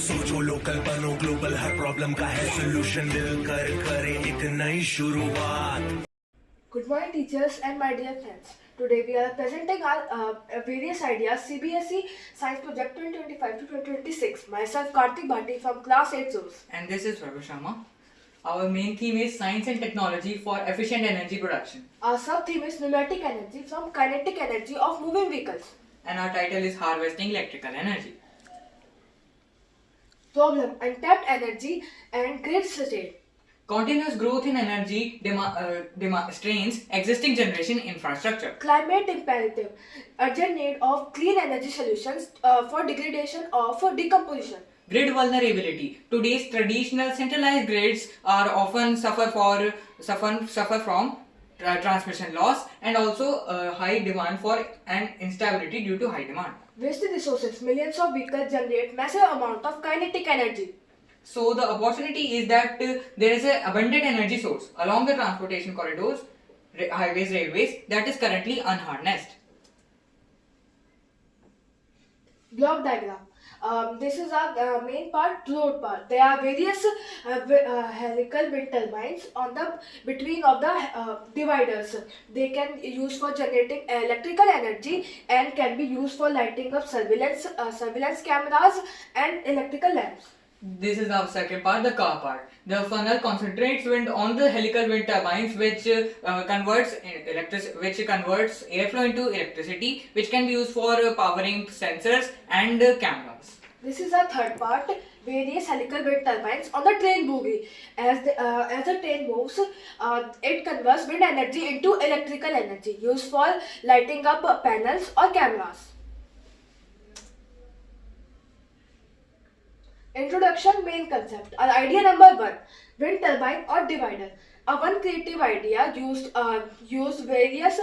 सोचो लोकल बनो ग्लोबल, हर प्रॉब्लम का है सोल्यूशन, मिलकर करें एक नई शुरुआत. Good morning, teachers and my dear friends. Today we are presenting our various ideas CBSE Science Project 2025 to 2026. Myself Karthik Bhatti from class 8 Zoos. And this is Vaibhav Sharma. Our main theme is science and technology for efficient energy production. Our sub-theme is pneumatic energy from kinetic energy of moving vehicles. And our title is harvesting electrical energy. Problem: untapped energy and grid state. Continuous growth in energy strains existing generation infrastructure. Climate imperative: urgent need of clean energy solutions for degradation or for decomposition. Grid vulnerability. Today's traditional centralized grids are often suffer from transmission loss and also high demand for and instability due to high demand. Wasted resources: millions of vehicles generate massive amount of kinetic energy. So the opportunity is that there is an abundant energy source along the transportation corridors, highways, railways that is currently unharnessed. Block diagram. This is our main part, load part. There are various helical wind turbines on the between of the dividers. They can use for generating electrical energy and can be used for lighting up surveillance cameras and electrical lamps. This is our second part, the car part. The funnel concentrates wind on the helical wind turbines, which converts airflow into electricity, which can be used for powering sensors and cameras. This is our third part, various helical wind turbines on the train bogie. As the train moves, it converts wind energy into electrical energy used for lighting up panels or cameras. Introduction, main concept. Our idea number 1, wind turbine or divider. One creative idea used various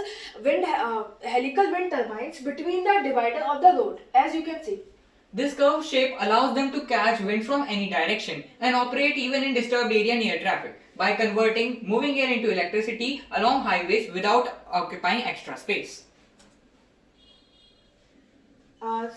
helical wind turbines between the divider of the road, as you can see. This curved shape allows them to catch wind from any direction and operate even in disturbed area near traffic by converting moving air into electricity along highways without occupying extra space.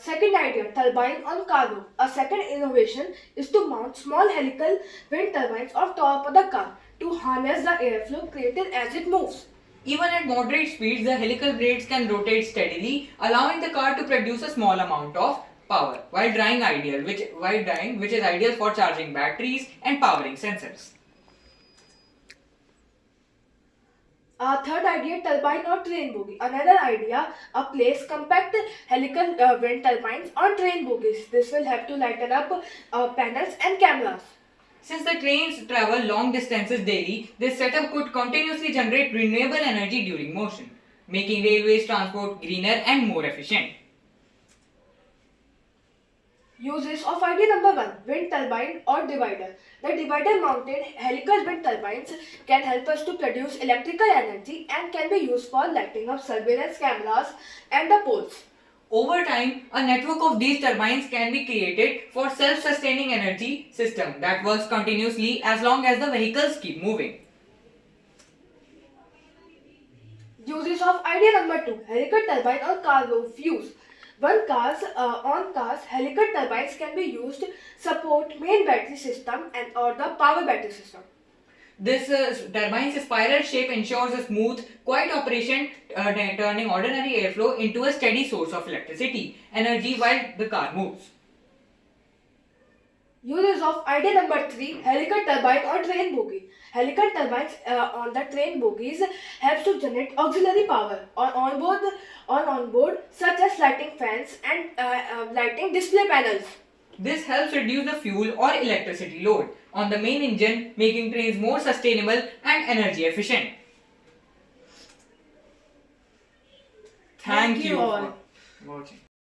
Second idea, turbine on cargo. A second innovation is to mount small helical wind turbines on top of the car to harness the airflow created as it moves. Even at moderate speeds, the helical blades can rotate steadily, allowing the car to produce a small amount of power which is ideal for charging batteries and powering sensors. Third idea, turbine or train bogie. Another idea, place compact helical wind turbines on train bogies. This will help to lighten up panels and cameras. Since the trains travel long distances daily, this setup could continuously generate renewable energy during motion, making railways transport greener and more efficient. Uses of idea number 1, wind turbine or divider. The divider mounted helical wind turbines can help us to produce electrical energy and can be used for lighting up surveillance cameras and the poles. Over time, a network of these turbines can be created for self-sustaining energy system that works continuously as long as the vehicles keep moving. Uses of idea number 2, helical turbine or cargo fuse. On cars, helical turbines can be used to support main battery system and or the power battery system. This turbine's spiral shape ensures a smooth, quiet operation, turning ordinary airflow into a steady source of electricity energy while the car moves. Uses of idea number 3, helical turbine or train bogie. Helical turbines on the train bogies helps to generate auxiliary power on board, such as lighting fans and lighting display panels. This helps reduce the fuel or electricity load on the main engine, making trains more sustainable and energy efficient. Thank you all for watching.